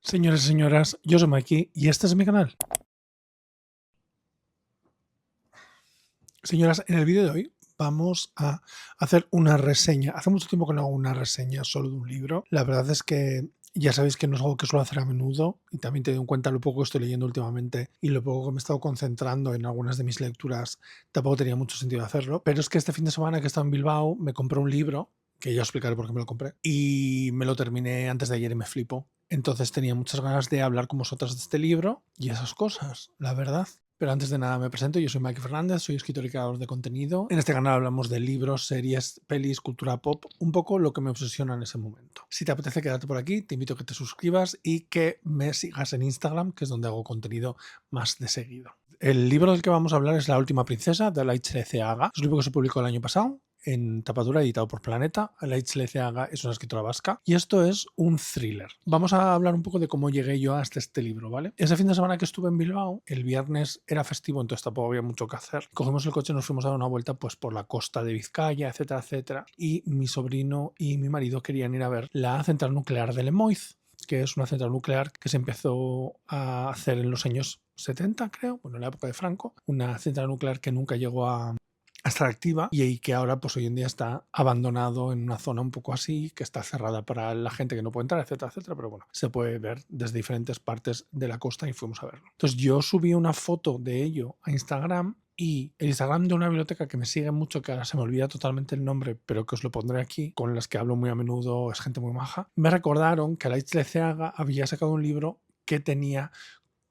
Señores y señoras, yo soy Mikey y este es mi canal. Señoras, en el vídeo de hoy vamos a hacer una reseña. Hace mucho tiempo que no hago una reseña solo de un libro. La verdad es que ya sabéis que no es algo que suelo hacer a menudo y también teniendo en cuenta lo poco que estoy leyendo últimamente y lo poco que me he estado concentrando en algunas de mis lecturas, tampoco tenía mucho sentido hacerlo. Pero es que este fin de semana que he estado en Bilbao me compré un libro, que ya os explicaré por qué me lo compré, y me lo terminé antes de ayer y me flipo. Entonces tenía muchas ganas de hablar con vosotros de este libro y esas cosas, la verdad. Pero antes de nada me presento, yo soy Mike Fernández, soy escritor y creador de contenido. En este canal hablamos de libros, series, pelis, cultura pop, un poco lo que me obsesiona en ese momento. Si te apetece quedarte por aquí, te invito a que te suscribas y que me sigas en Instagram, que es donde hago contenido más de seguido. El libro del que vamos a hablar es La última princesa, de Alaitz Leceaga. Es un libro que se publicó el año pasado en tapadura, editado por Planeta. Alaitz Leceaga es una escritora vasca y esto es un thriller. Vamos a hablar un poco de cómo llegué yo hasta este libro, ¿vale? Ese fin de semana que estuve en Bilbao, el viernes era festivo, entonces tampoco había mucho que hacer. Cogimos el coche y nos fuimos a dar una vuelta pues por la costa de Vizcaya, etcétera, etcétera. Y mi sobrino y mi marido querían ir a ver la central nuclear de Lemoiz, que es una central nuclear que se empezó a hacer en los años 70, creo, bueno, en la época de Franco, una central nuclear que nunca llegó a estar activa y que ahora pues hoy en día está abandonado en una zona un poco así, que está cerrada para la gente que no puede entrar, etcétera, etcétera, pero bueno, se puede ver desde diferentes partes de la costa y fuimos a verlo. Entonces yo subí una foto de ello a Instagram y el Instagram de una biblioteca que me sigue mucho, que ahora se me olvida totalmente el nombre, pero que os lo pondré aquí, con las que hablo muy a menudo, es gente muy maja, me recordaron que Alaitz Leceaga había sacado un libro que tenía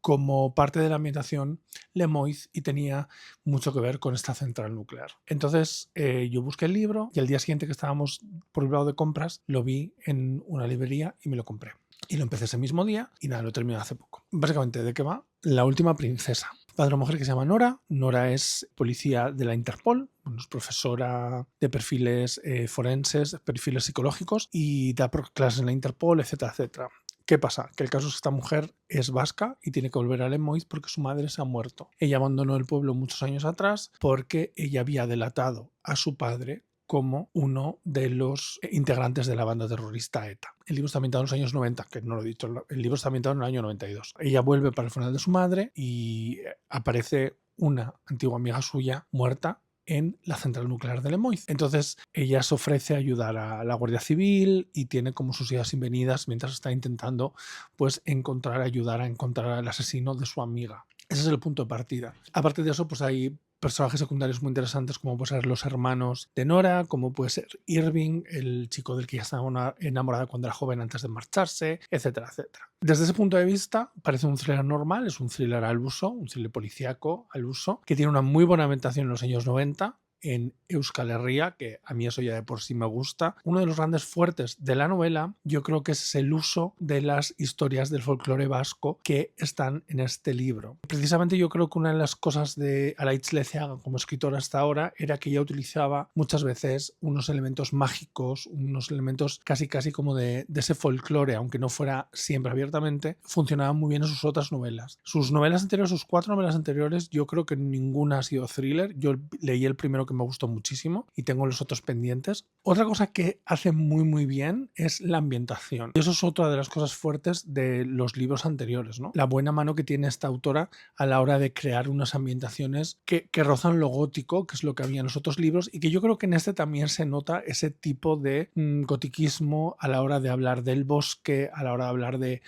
como parte de la ambientación Lemoiz y tenía mucho que ver con esta central nuclear. Entonces yo busqué el libro y el día siguiente que estábamos por el lado de compras lo vi en una librería y me lo compré. Y lo empecé ese mismo día y nada, lo terminé hace poco. Básicamente, ¿de qué va? La última princesa. Padre o mujer que se llama Nora. Nora es policía de la Interpol, bueno, es profesora de perfiles forenses, perfiles psicológicos y da clases en la Interpol, etcétera, etcétera. ¿Qué pasa? Que el caso es que esta mujer es vasca y tiene que volver a Lemoiz porque su madre se ha muerto. Ella abandonó el pueblo muchos años atrás porque ella había delatado a su padre como uno de los integrantes de la banda terrorista ETA. El libro está ambientado en los años 90, que no lo he dicho, el libro está ambientado en el año 92. Ella vuelve para el funeral de su madre y aparece una antigua amiga suya muerta en la central nuclear de Lemoiz. Entonces ella se ofrece a ayudar a la Guardia Civil y tiene como sus idas y venidas mientras está intentando pues ayudar a encontrar al asesino de su amiga. Ese es el punto de partida. Aparte de eso, pues hay personajes secundarios muy interesantes como pueden ser los hermanos de Nora, como puede ser Irving, el chico del que ya estaba enamorada cuando era joven antes de marcharse, etcétera, etcétera. Desde ese punto de vista, parece un thriller normal, es un thriller al uso, un thriller policíaco al uso, que tiene una muy buena ambientación en los años 90, en Euskal Herria, que a mí eso ya de por sí me gusta. Uno de los grandes fuertes de la novela yo creo que es el uso de las historias del folclore vasco que están en este libro. Precisamente yo creo que una de las cosas de Alaitz Leceaga como escritora hasta ahora era que ella utilizaba muchas veces unos elementos mágicos, unos elementos casi como de ese folclore, aunque no fuera siempre abiertamente, funcionaban muy bien en sus otras novelas. Sus novelas anteriores, sus 4 novelas anteriores, yo creo que ninguna ha sido thriller. Yo leí el primero que me gustó muchísimo y tengo los otros pendientes. Otra cosa que hace muy bien es la ambientación. Y eso es otra de las cosas fuertes de los libros anteriores, ¿no? La buena mano que tiene esta autora a la hora de crear unas ambientaciones que rozan lo gótico, que es lo que había en los otros libros, y que yo creo que en este también se nota ese tipo de gotiquismo a la hora de hablar del bosque, a la hora de hablar de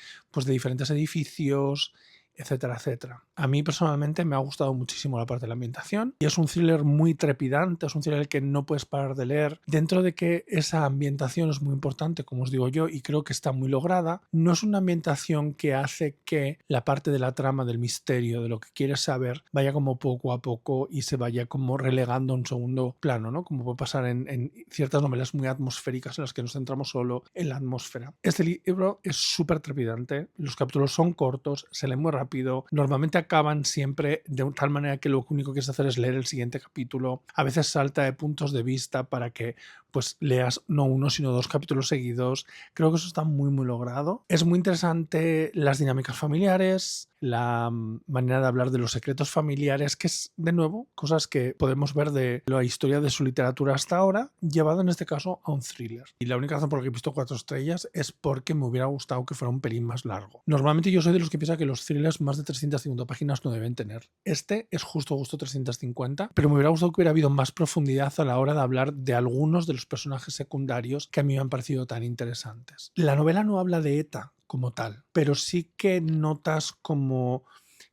diferentes edificios, etcétera, etcétera. A mí personalmente me ha gustado muchísimo la parte de la ambientación y es un thriller muy trepidante, es un thriller que no puedes parar de leer. Dentro de que esa ambientación es muy importante, como os digo yo, y creo que está muy lograda, no es una ambientación que hace que la parte de la trama, del misterio, de lo que quieres saber, vaya como poco a poco y se vaya como relegando a un segundo plano, ¿no? Como puede pasar en ciertas novelas muy atmosféricas en las que nos centramos solo en la atmósfera. Este libro es súper trepidante, los capítulos son cortos, se leen muy rápido, normalmente acaban siempre de tal manera que lo único que es hacer es leer el siguiente capítulo. A veces salta de puntos de vista para que pues leas no uno sino 2 capítulos seguidos. Creo que eso está muy logrado. Es muy interesante las dinámicas familiares, la manera de hablar de los secretos familiares, que es, de nuevo, cosas que podemos ver de la historia de su literatura hasta ahora, llevado en este caso a un thriller. Y la única razón por la que he visto 4 estrellas es porque me hubiera gustado que fuera un pelín más largo. Normalmente yo soy de los que piensa que los thrillers más de 350 páginas no deben tener. Este es justo 350, pero me hubiera gustado que hubiera habido más profundidad a la hora de hablar de algunos de los personajes secundarios que a mí me han parecido tan interesantes. La novela no habla de ETA como tal, pero sí que notas como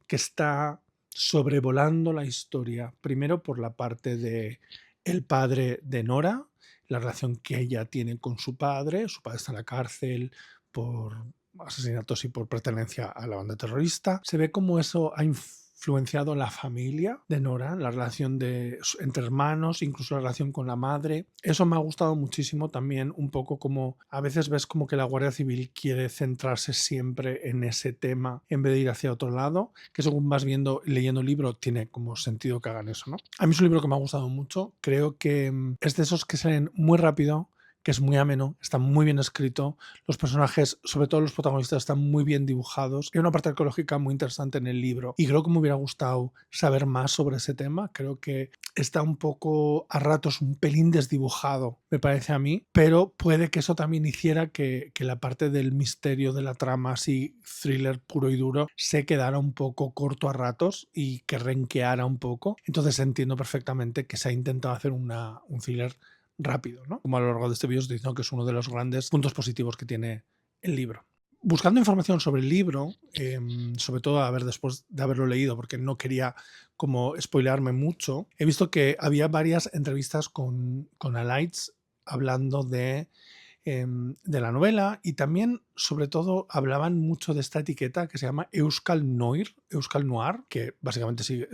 que está sobrevolando la historia, primero por la parte de el padre de Nora, la relación que ella tiene con su padre está en la cárcel por asesinatos y por pertenencia a la banda terrorista. Se ve como eso ha influenciado la familia de Nora, la relación entre hermanos, incluso la relación con la madre. Eso me ha gustado muchísimo también, un poco como a veces ves como que la Guardia Civil quiere centrarse siempre en ese tema en vez de ir hacia otro lado, que según vas leyendo el libro tiene como sentido que hagan eso, ¿no? A mí es un libro que me ha gustado mucho, creo que es de esos que salen muy rápido, que es muy ameno, está muy bien escrito, los personajes, sobre todo los protagonistas, están muy bien dibujados. Hay una parte arqueológica muy interesante en el libro y creo que me hubiera gustado saber más sobre ese tema. Creo que está un poco, a ratos, un pelín desdibujado, me parece a mí, pero puede que eso también hiciera que la parte del misterio de la trama, así thriller puro y duro, se quedara un poco corto a ratos y que renqueara un poco. Entonces entiendo perfectamente que se ha intentado hacer un thriller rápido, ¿no? Como a lo largo de este vídeo os estoy diciendo que es uno de los grandes puntos positivos que tiene el libro. Buscando información sobre el libro, sobre todo a ver después de haberlo leído, porque no quería como spoilearme mucho, he visto que había varias entrevistas con Alights hablando de la novela y también, sobre todo, hablaban mucho de esta etiqueta que se llama Euskal Noir, que básicamente sí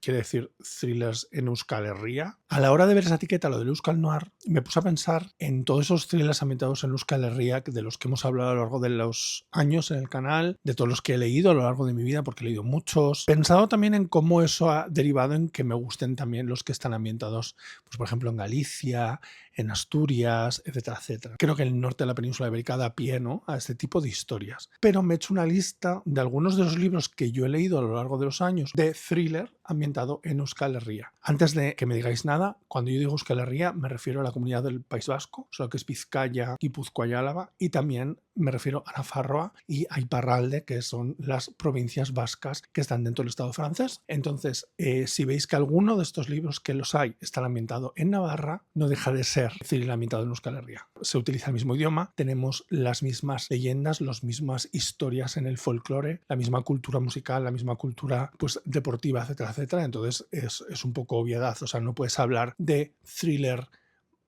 quiere decir thrillers en Euskal Herria. A la hora de ver esa etiqueta, lo del Euskal Noir, me puse a pensar en todos esos thrillers ambientados en Euskal Herria de los que hemos hablado a lo largo de los años en el canal, de todos los que he leído a lo largo de mi vida, porque he leído muchos. Pensado también en cómo eso ha derivado en que me gusten también los que están ambientados, pues por ejemplo, en Galicia, en Asturias, etcétera, etcétera. Creo que el norte de la península ibérica da pie, ¿no?, a este tipo de historias. Pero me he hecho una lista de algunos de los libros que yo he leído a lo largo de los años de thriller ambientado en Euskal Herria. Antes de que me digáis nada, cuando yo digo Euskal Herria me refiero a la comunidad del País Vasco, solo que es Vizcaya, Guipúzcoa y Álava, y también me refiero a Nafarroa y a Iparralde, que son las provincias vascas que están dentro del Estado francés. Entonces, si veis que alguno de estos libros que los hay están ambientados en Navarra, no deja de ser thriller ambientado en Euskal Herria. Se utiliza el mismo idioma, tenemos las mismas leyendas, las mismas historias en el folclore, la misma cultura musical, la misma cultura pues deportiva, etcétera, etcétera. Entonces es un poco obviedad, o sea, no puedes hablar de thriller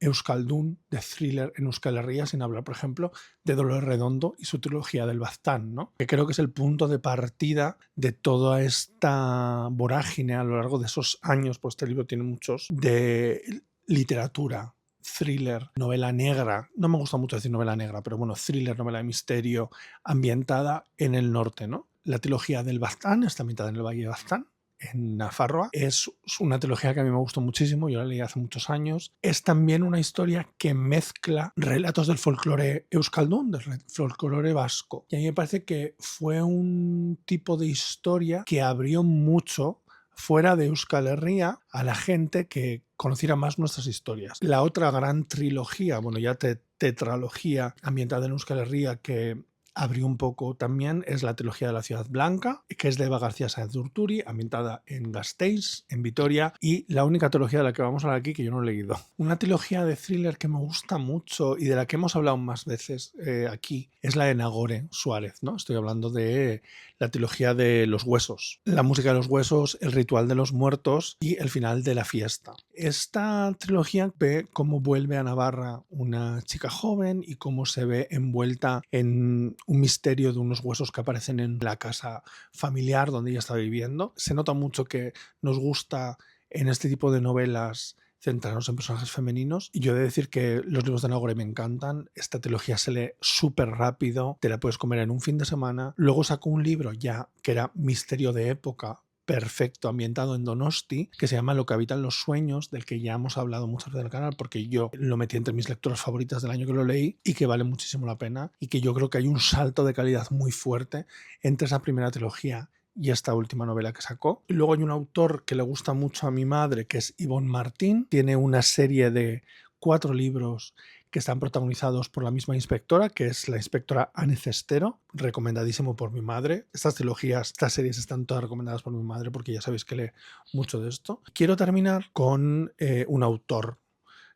euskaldun, de thriller en Euskal Herria, sin hablar, por ejemplo, de Dolores Redondo y su trilogía del Baztán, ¿no?, que creo que es el punto de partida de toda esta vorágine a lo largo de esos años, pues este libro tiene muchos, de literatura, thriller, novela negra, no me gusta mucho decir novela negra, pero bueno, thriller, novela de misterio, ambientada en el norte, ¿no? La trilogía del Baztán está ambientada en el Valle de Baztán, en Nafarroa. Es una trilogía que a mí me gustó muchísimo, yo la leí hace muchos años. Es también una historia que mezcla relatos del folclore euskaldun, del folclore vasco. Y a mí me parece que fue un tipo de historia que abrió mucho fuera de Euskal Herria a la gente que conociera más nuestras historias. La otra gran trilogía, bueno, ya tetralogía ambientada en Euskal Herria que abrió un poco también es la trilogía de la Ciudad Blanca, que es de Eva García Sáenz de Urturi, ambientada en Gasteiz, en Vitoria, y la única trilogía de la que vamos a hablar aquí que yo no he leído. Una trilogía de thriller que me gusta mucho y de la que hemos hablado más veces aquí es la de Nagore Suárez, ¿no? Estoy hablando de la trilogía de Los Huesos, la música de los huesos, el ritual de los muertos y el final de la fiesta. Esta trilogía ve cómo vuelve a Navarra una chica joven y cómo se ve envuelta en un misterio de unos huesos que aparecen en la casa familiar donde ella está viviendo. Se nota mucho que nos gusta en este tipo de novelas centrarnos en personajes femeninos, y yo he de decir que los libros de Nagore me encantan. Esta trilogía se lee súper rápido, te la puedes comer en un fin de semana. Luego sacó un libro ya que era Misterio de época, perfecto, ambientado en Donosti, que se llama Lo que habitan los sueños, del que ya hemos hablado muchas veces en el canal, porque yo lo metí entre mis lecturas favoritas del año que lo leí y que vale muchísimo la pena, y que yo creo que hay un salto de calidad muy fuerte entre esa primera trilogía y esta última novela que sacó. Y luego hay un autor que le gusta mucho a mi madre, que es Ivonne Martín. Tiene una serie de 4 libros que están protagonizados por la misma inspectora, que es la inspectora Anne Cestero, recomendadísimo por mi madre. Estas trilogías, estas series están todas recomendadas por mi madre porque ya sabéis que lee mucho de esto. Quiero terminar con un autor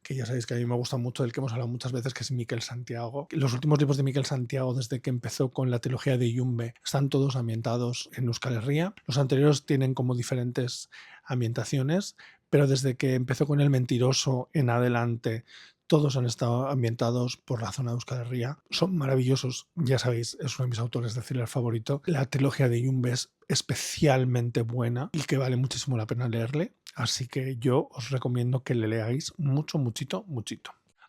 que ya sabéis que a mí me gusta mucho, del que hemos hablado muchas veces, que es Miquel Santiago. Los últimos libros de Miquel Santiago, desde que empezó con la trilogía de Yumbe, están todos ambientados en Euskal Herria. Los anteriores tienen como diferentes ambientaciones, pero desde que empezó con El Mentiroso en adelante, todos han estado ambientados por la zona de Euskal Herria. Son maravillosos, ya sabéis, es uno de mis autores de thriller favorito. La trilogía de Yumbe es especialmente buena y que vale muchísimo la pena leerle. Así que yo os recomiendo que le leáis mucho, muchito.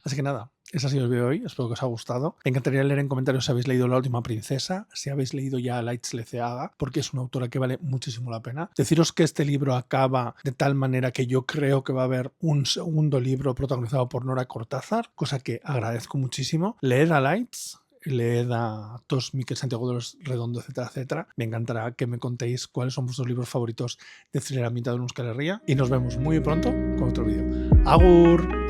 Así que nada, ese ha sido el vídeo de hoy. Espero que os haya gustado. Me encantaría leer en comentarios si habéis leído La Última Princesa, si habéis leído ya a Laitz Leceaga, porque es una autora que vale muchísimo la pena. Deciros que este libro acaba de tal manera que yo creo que va a haber un segundo libro protagonizado por Nora Cortázar, cosa que agradezco muchísimo. Leed a Laitz, leed a todos Miquel Santiago de los Redondo, etcétera, etcétera. Me encantará que me contéis cuáles son vuestros libros favoritos de thriller ambientado en Euskal Herria y nos vemos muy pronto con otro vídeo. ¡Agur!